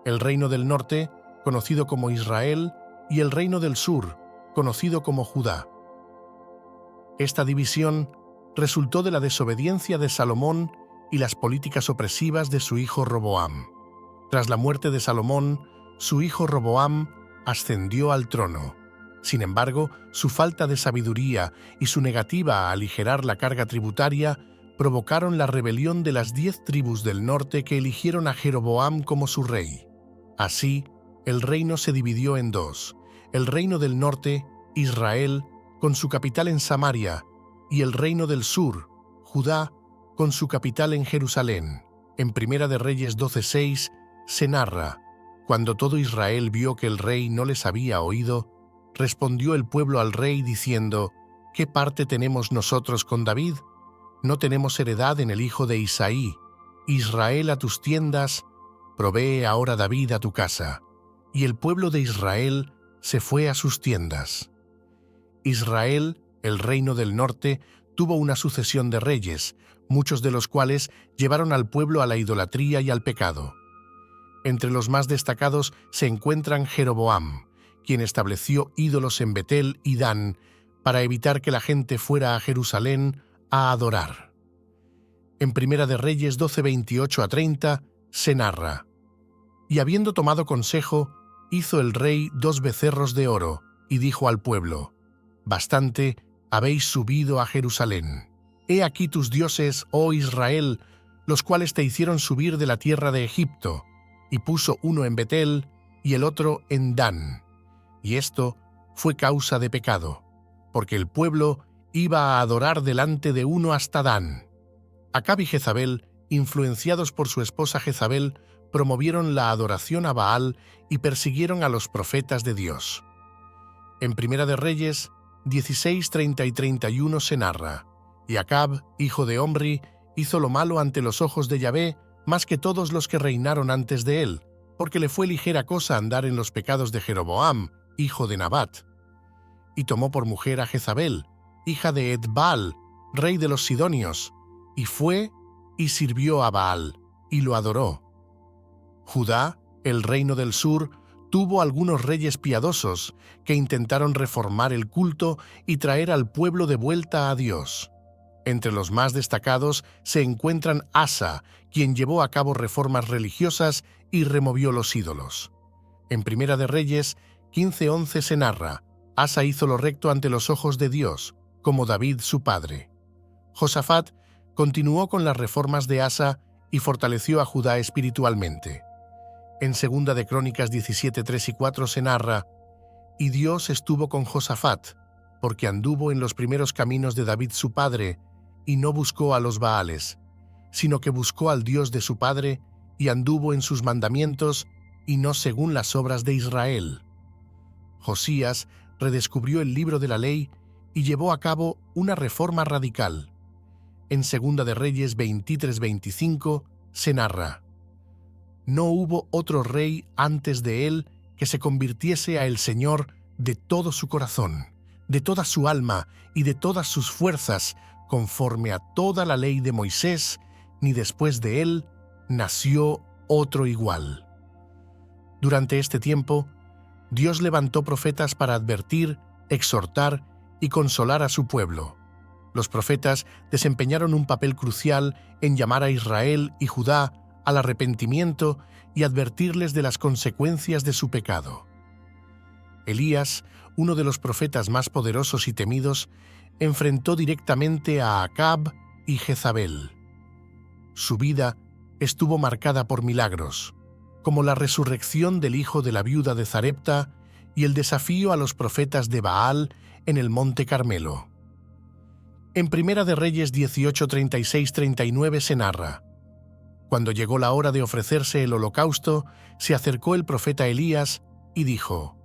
el reino del norte, conocido como Israel, y el reino del sur, conocido como Judá. Esta división resultó de la desobediencia de Salomón y las políticas opresivas de su hijo Roboam. Tras la muerte de Salomón, su hijo Roboam ascendió al trono. Sin embargo, su falta de sabiduría y su negativa a aligerar la carga tributaria provocaron la rebelión de las 10 tribus del norte que eligieron a Jeroboam como su rey. Así, el reino se dividió en dos: el reino del norte, Israel, con su capital en Samaria, y el reino del sur, Judá, con su capital en Jerusalén. En Primera de Reyes 12:6 se narra: «Cuando todo Israel vio que el rey no les había oído, respondió el pueblo al rey diciendo: ¿Qué parte tenemos nosotros con David? No tenemos heredad en el hijo de Isaí. Israel a tus tiendas, provee ahora David a tu casa». Y el pueblo de Israel se fue a sus tiendas. Israel, el reino del norte, tuvo una sucesión de reyes, muchos de los cuales llevaron al pueblo a la idolatría y al pecado. Entre los más destacados se encuentran Jeroboam, quien estableció ídolos en Betel y Dan para evitar que la gente fuera a Jerusalén a adorar. En Primera de Reyes 12:28-30 se narra: «Y habiendo tomado consejo, hizo el rey 2 becerros de oro, y dijo al pueblo: Bastante habéis subido a Jerusalén. He aquí tus dioses, oh Israel, los cuales te hicieron subir de la tierra de Egipto, y puso uno en Betel y el otro en Dan. Y esto fue causa de pecado, porque el pueblo iba a adorar delante de uno hasta Dan». Acab y Jezabel, influenciados por su esposa Jezabel, promovieron la adoración a Baal y persiguieron a los profetas de Dios. En Primera de Reyes 16:30 y 31 se narra: «Y Acab, hijo de Omri, hizo lo malo ante los ojos de Yahvé más que todos los que reinaron antes de él, porque le fue ligera cosa andar en los pecados de Jeroboam, hijo de Nabat. y tomó por mujer a Jezabel, hija de Ed-Baal, rey de los Sidonios, y fue y sirvió a Baal, y lo adoró. Judá, el reino del sur, tuvo algunos reyes piadosos que intentaron reformar el culto y traer al pueblo de vuelta a Dios. Entre los más destacados se encuentran Asa, quien llevó a cabo reformas religiosas y removió los ídolos. En Primera de Reyes 15:11 se narra: Asa hizo lo recto ante los ojos de Dios, como David su padre. Josafat continuó con las reformas de Asa y fortaleció a Judá espiritualmente. En Segunda de Crónicas 17:3 y 4 se narra: y Dios estuvo con Josafat, porque anduvo en los primeros caminos de David su padre, y no buscó a los Baales, sino que buscó al Dios de su padre, y anduvo en sus mandamientos, y no según las obras de Israel. Josías redescubrió el libro de la ley y llevó a cabo una reforma radical. En Segunda de Reyes 23:25 se narra: no hubo otro rey antes de él que se convirtiese a el Señor de todo su corazón, de toda su alma y de todas sus fuerzas, conforme a toda la ley de Moisés, ni después de él nació otro igual. Durante este tiempo, Dios levantó profetas para advertir, exhortar y consolar a su pueblo. Los profetas desempeñaron un papel crucial en llamar a Israel y Judá al arrepentimiento y advertirles de las consecuencias de su pecado. Elías, uno de los profetas más poderosos y temidos, enfrentó directamente a Acab y Jezabel. Su vida estuvo marcada por milagros, como la resurrección del hijo de la viuda de Zarepta y el desafío a los profetas de Baal en el Monte Carmelo. En Primera de Reyes 18:36-39 se narra: cuando llegó la hora de ofrecerse el holocausto, se acercó el profeta Elías y dijo: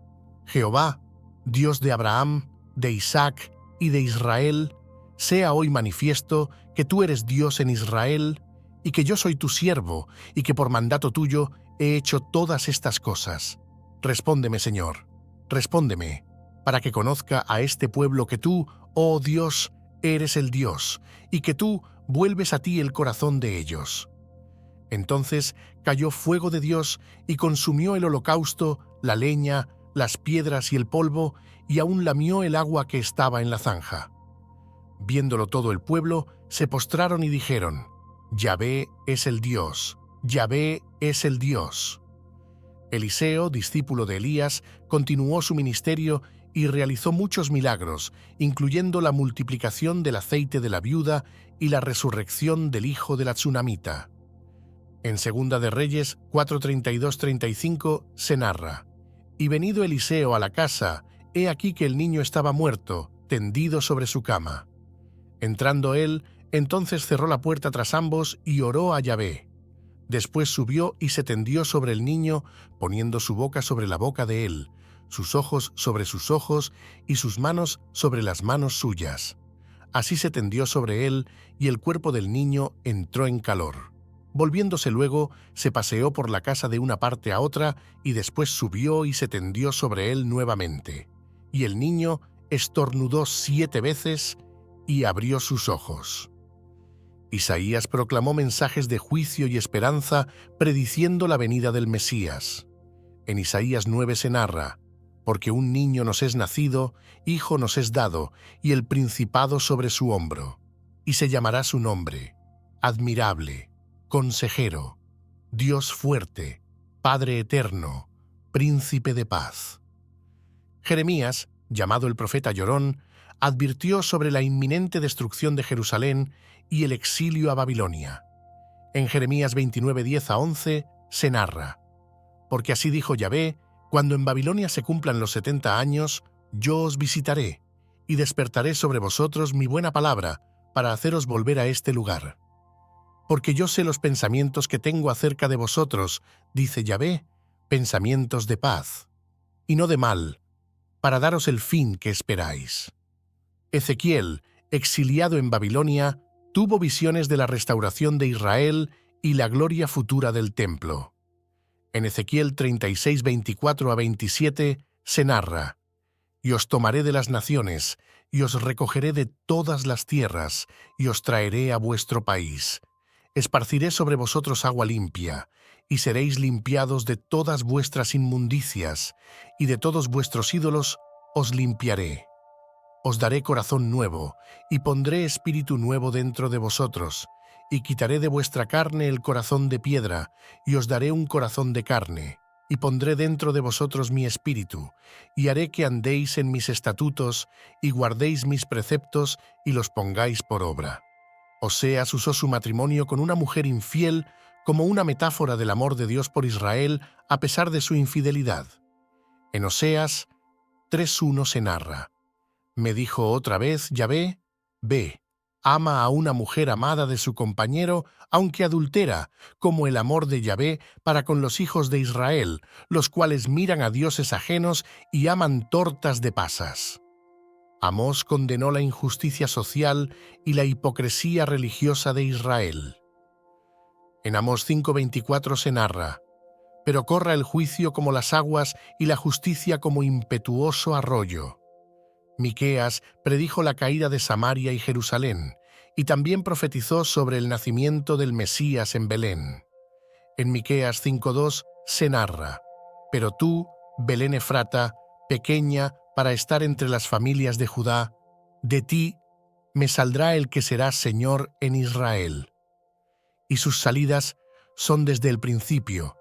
Jehová, Dios de Abraham, de Isaac y de Israel, sea hoy manifiesto que tú eres Dios en Israel, y que yo soy tu siervo, y que por mandato tuyo he hecho todas estas cosas. Respóndeme, Señor, respóndeme, para que conozca a este pueblo que tú, oh Dios, eres el Dios, y que tú vuelves a ti el corazón de ellos. Entonces cayó fuego de Dios y consumió el holocausto, la leña, las piedras y el polvo, y aún lamió el agua que estaba en la zanja. Viéndolo todo el pueblo, se postraron y dijeron: Yahvé es el Dios, Yahvé es el Dios. Eliseo, discípulo de Elías, continuó su ministerio y realizó muchos milagros, incluyendo la multiplicación del aceite de la viuda y la resurrección del hijo de la tsunamita. En Segunda de Reyes 4:32-35 se narra: y venido Eliseo a la casa, he aquí que el niño estaba muerto, tendido sobre su cama. Entrando él, entonces cerró la puerta tras ambos y oró a Yahvé. Después subió y se tendió sobre el niño, poniendo su boca sobre la boca de él, sus ojos sobre sus ojos y sus manos sobre las manos suyas. Así se tendió sobre él, y el cuerpo del niño entró en calor. Volviéndose luego, se paseó por la casa de una parte a otra, y después subió y se tendió sobre él nuevamente. Y el niño estornudó 7 veces y abrió sus ojos. Isaías proclamó mensajes de juicio y esperanza, prediciendo la venida del Mesías. En Isaías 9 se narra: porque un niño nos es nacido, hijo nos es dado, y el principado sobre su hombro. Y se llamará su nombre: Admirable, Consejero, Dios fuerte, Padre eterno, Príncipe de paz. Jeremías, llamado el profeta llorón, advirtió sobre la inminente destrucción de Jerusalén y el exilio a Babilonia. En Jeremías 29:10-11 se narra: porque así dijo Yahvé, cuando en Babilonia se cumplan los 70 años, yo os visitaré, y despertaré sobre vosotros mi buena palabra, para haceros volver a este lugar. Porque yo sé los pensamientos que tengo acerca de vosotros, dice Yahvé, pensamientos de paz, y no de mal, para daros el fin que esperáis. Ezequiel, exiliado en Babilonia, tuvo visiones de la restauración de Israel y la gloria futura del templo. En Ezequiel 36:24-27 se narra: y os tomaré de las naciones, y os recogeré de todas las tierras, y os traeré a vuestro país. Esparciré sobre vosotros agua limpia, y seréis limpiados de todas vuestras inmundicias, y de todos vuestros ídolos os limpiaré. Os daré corazón nuevo, y pondré espíritu nuevo dentro de vosotros, y quitaré de vuestra carne el corazón de piedra, y os daré un corazón de carne, y pondré dentro de vosotros mi espíritu, y haré que andéis en mis estatutos, y guardéis mis preceptos, y los pongáis por obra. Oseas usó su matrimonio con una mujer infiel como una metáfora del amor de Dios por Israel a pesar de su infidelidad. En Oseas 3:1 se narra: Me dijo otra vez Yahvé, ve, ama a una mujer amada de su compañero, aunque adultera, como el amor de Yahvé para con los hijos de Israel, los cuales miran a dioses ajenos y aman tortas de pasas. Amós condenó la injusticia social y la hipocresía religiosa de Israel. En Amós 5:24 se narra: Pero corra el juicio como las aguas y la justicia como impetuoso arroyo. Miqueas predijo la caída de Samaria y Jerusalén, y también profetizó sobre el nacimiento del Mesías en Belén. En Miqueas 5:2 se narra: Pero tú, Belén Efrata, pequeña para estar entre las familias de Judá, de ti me saldrá el que será Señor en Israel. Y sus salidas son desde el principio,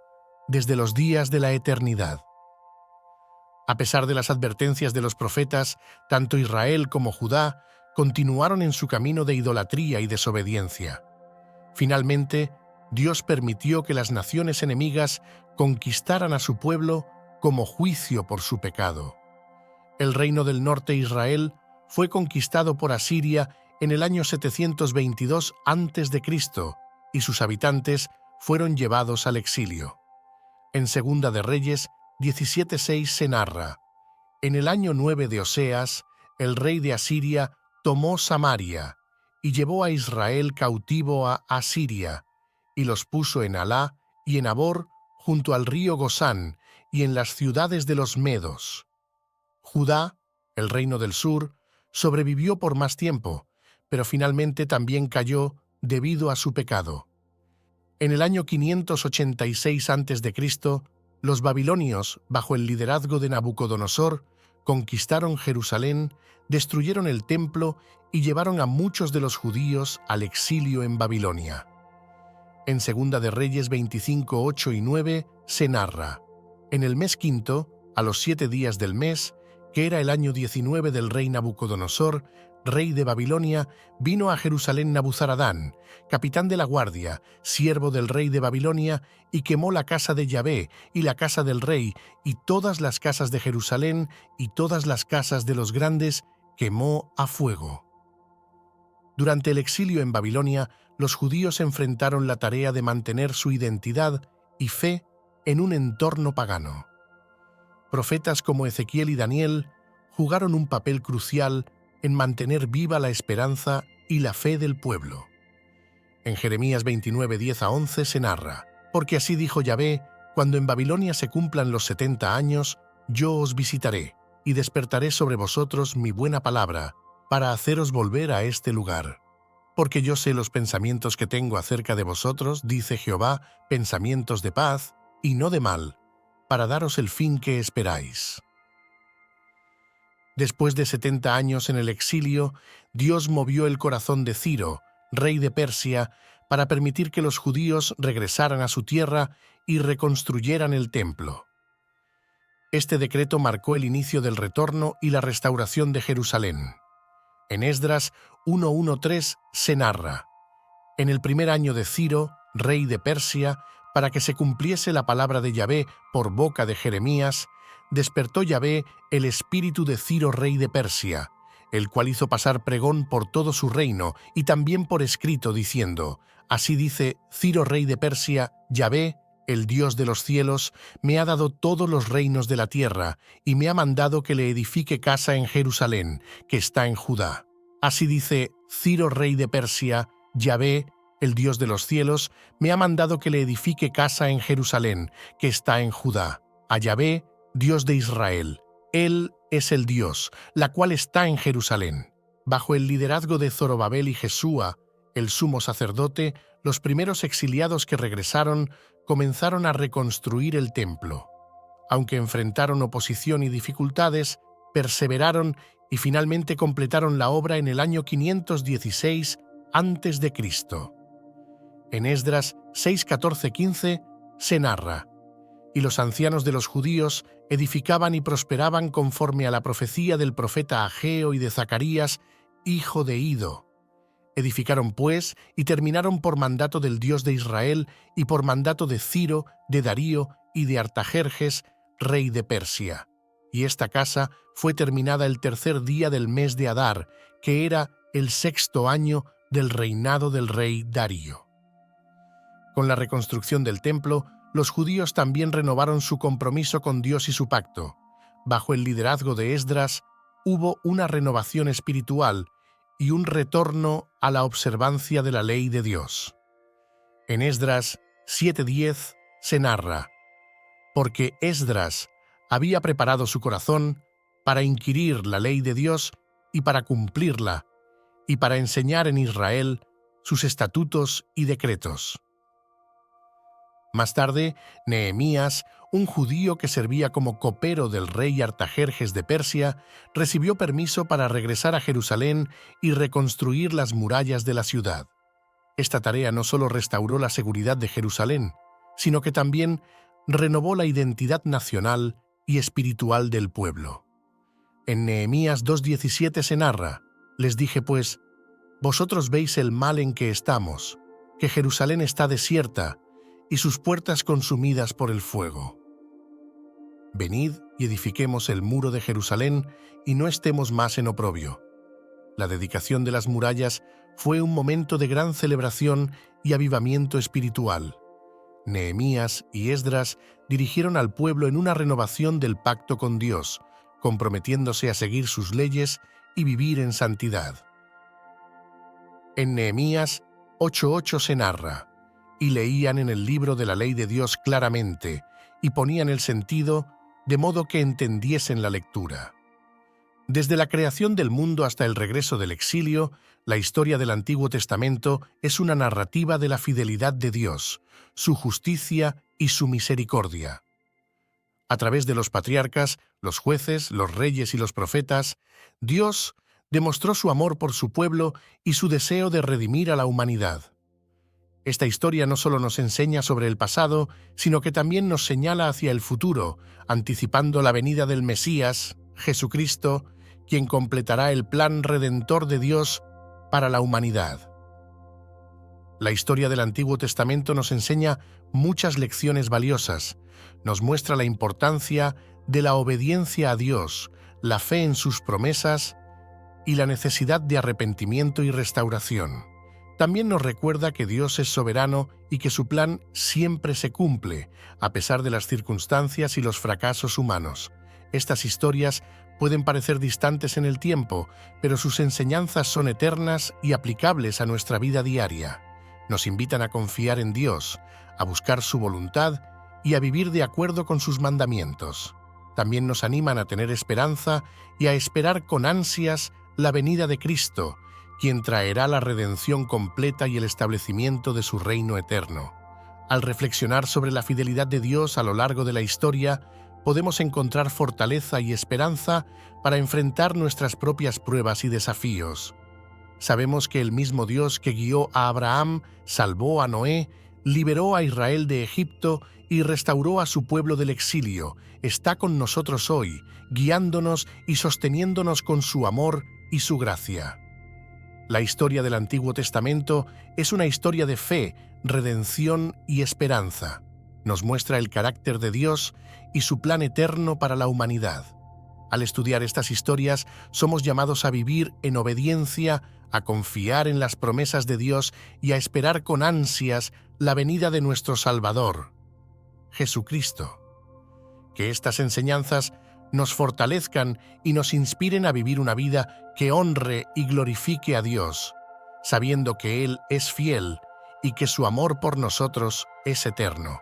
desde los días de la eternidad. A pesar de las advertencias de los profetas, tanto Israel como Judá continuaron en su camino de idolatría y desobediencia. Finalmente, Dios permitió que las naciones enemigas conquistaran a su pueblo como juicio por su pecado. El reino del norte Israel fue conquistado por Asiria en el año 722 a.C. y sus habitantes fueron llevados al exilio. En Segunda de Reyes 17:6 se narra: En el año 9 de Oseas, el rey de Asiria tomó Samaria y llevó a Israel cautivo a Asiria, y los puso en Halá y en Habor, junto al río Gozán, y en las ciudades de los medos. Judá, el reino del sur, sobrevivió por más tiempo, pero finalmente también cayó debido a su pecado. En el año 586 a.C., los babilonios, bajo el liderazgo de Nabucodonosor, conquistaron Jerusalén, destruyeron el templo y llevaron a muchos de los judíos al exilio en Babilonia. En Segunda de Reyes 25:8 y 9 se narra: En el mes quinto, a los 7 días del mes, que era el año 19 del rey Nabucodonosor, rey de Babilonia, vino a Jerusalén Nabuzaradán, capitán de la guardia, siervo del rey de Babilonia, y quemó la casa de Yahvé y la casa del rey, y todas las casas de Jerusalén y todas las casas de los grandes quemó a fuego. Durante el exilio en Babilonia, los judíos enfrentaron la tarea de mantener su identidad y fe en un entorno pagano. Profetas como Ezequiel y Daniel jugaron un papel crucial en mantener viva la esperanza y la fe del pueblo. En Jeremías 29:10-11 se narra: Porque así dijo Yahvé, cuando en Babilonia se cumplan los 70 años, yo os visitaré, y despertaré sobre vosotros mi buena palabra, para haceros volver a este lugar. Porque yo sé los pensamientos que tengo acerca de vosotros, dice Jehová, pensamientos de paz y no de mal, para daros el fin que esperáis. Después de 70 años en el exilio, Dios movió el corazón de Ciro, rey de Persia, para permitir que los judíos regresaran a su tierra y reconstruyeran el templo. Este decreto marcó el inicio del retorno y la restauración de Jerusalén. En Esdras 1:1-3 se narra: En el primer año de Ciro, rey de Persia, para que se cumpliese la palabra de Yahvé por boca de Jeremías, despertó Yahvé el espíritu de Ciro, rey de Persia, el cual hizo pasar pregón por todo su reino y también por escrito, diciendo: Así dice Ciro, rey de Persia, Yahvé, el Dios de los cielos, me ha dado todos los reinos de la tierra y me ha mandado que le edifique casa en Jerusalén, que está en Judá. Así dice Ciro, rey de Persia, Yahvé, el Dios de los cielos, me ha mandado que le edifique casa en Jerusalén, que está en Judá, a Yahvé, Dios de Israel, Él es el Dios, la cual está en Jerusalén. Bajo el liderazgo de Zorobabel y Jesúa, el sumo sacerdote, los primeros exiliados que regresaron comenzaron a reconstruir el templo. Aunque enfrentaron oposición y dificultades, perseveraron y finalmente completaron la obra en el año 516 a.C. En Esdras 6, 14, 15 se narra: «Y los ancianos de los judíos edificaban y prosperaban conforme a la profecía del profeta Ageo y de Zacarías, hijo de Ido. Edificaron pues y terminaron por mandato del Dios de Israel y por mandato de Ciro, de Darío y de Artajerjes, rey de Persia. Y esta casa fue terminada el tercer día del mes de Adar, que era el 6º año del reinado del rey Darío». Con la reconstrucción del templo, los judíos también renovaron su compromiso con Dios y su pacto. Bajo el liderazgo de Esdras, hubo una renovación espiritual y un retorno a la observancia de la ley de Dios. En Esdras 7:10 se narra: «Porque Esdras había preparado su corazón para inquirir la ley de Dios y para cumplirla, y para enseñar en Israel sus estatutos y decretos». Más tarde, Nehemías, un judío que servía como copero del rey Artajerjes de Persia, recibió permiso para regresar a Jerusalén y reconstruir las murallas de la ciudad. Esta tarea no solo restauró la seguridad de Jerusalén, sino que también renovó la identidad nacional y espiritual del pueblo. En Nehemías 2:17 se narra: «Les dije pues, vosotros veis el mal en que estamos, que Jerusalén está desierta y sus puertas consumidas por el fuego. Venid y edifiquemos el muro de Jerusalén y no estemos más en oprobio». La dedicación de las murallas fue un momento de gran celebración y avivamiento espiritual. Nehemías y Esdras dirigieron al pueblo en una renovación del pacto con Dios, comprometiéndose a seguir sus leyes y vivir en santidad. En Nehemías 8:8 se narra: «Y leían en el libro de la ley de Dios claramente, y ponían el sentido, de modo que entendiesen la lectura». Desde la creación del mundo hasta el regreso del exilio, la historia del Antiguo Testamento es una narrativa de la fidelidad de Dios, su justicia y su misericordia. A través de los patriarcas, los jueces, los reyes y los profetas, Dios demostró su amor por su pueblo y su deseo de redimir a la humanidad. Esta historia no solo nos enseña sobre el pasado, sino que también nos señala hacia el futuro, anticipando la venida del Mesías, Jesucristo, quien completará el plan redentor de Dios para la humanidad. La historia del Antiguo Testamento nos enseña muchas lecciones valiosas. Nos muestra la importancia de la obediencia a Dios, la fe en sus promesas y la necesidad de arrepentimiento y restauración. También nos recuerda que Dios es soberano y que su plan siempre se cumple, a pesar de las circunstancias y los fracasos humanos. Estas historias pueden parecer distantes en el tiempo, pero sus enseñanzas son eternas y aplicables a nuestra vida diaria. Nos invitan a confiar en Dios, a buscar su voluntad y a vivir de acuerdo con sus mandamientos. También nos animan a tener esperanza y a esperar con ansias la venida de Cristo, quien traerá la redención completa y el establecimiento de su reino eterno. Al reflexionar sobre la fidelidad de Dios a lo largo de la historia, podemos encontrar fortaleza y esperanza para enfrentar nuestras propias pruebas y desafíos. Sabemos que el mismo Dios que guió a Abraham, salvó a Noé, liberó a Israel de Egipto y restauró a su pueblo del exilio, está con nosotros hoy, guiándonos y sosteniéndonos con su amor y su gracia. La historia del Antiguo Testamento es una historia de fe, redención y esperanza. Nos muestra el carácter de Dios y su plan eterno para la humanidad. Al estudiar estas historias, somos llamados a vivir en obediencia, a confiar en las promesas de Dios y a esperar con ansias la venida de nuestro Salvador, Jesucristo. Que estas enseñanzas nos fortalezcan y nos inspiren a vivir una vida que honre y glorifique a Dios, sabiendo que Él es fiel y que su amor por nosotros es eterno.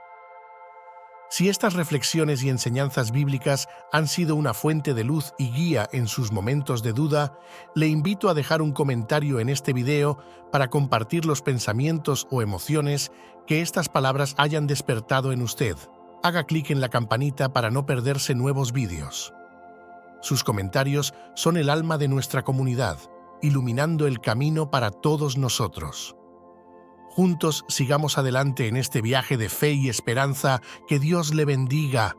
Si estas reflexiones y enseñanzas bíblicas han sido una fuente de luz y guía en sus momentos de duda, le invito a dejar un comentario en este video para compartir los pensamientos o emociones que estas palabras hayan despertado en usted. Haga clic en la campanita para no perderse nuevos vídeos. Sus comentarios son el alma de nuestra comunidad, iluminando el camino para todos nosotros. Juntos sigamos adelante en este viaje de fe y esperanza. Que Dios le bendiga.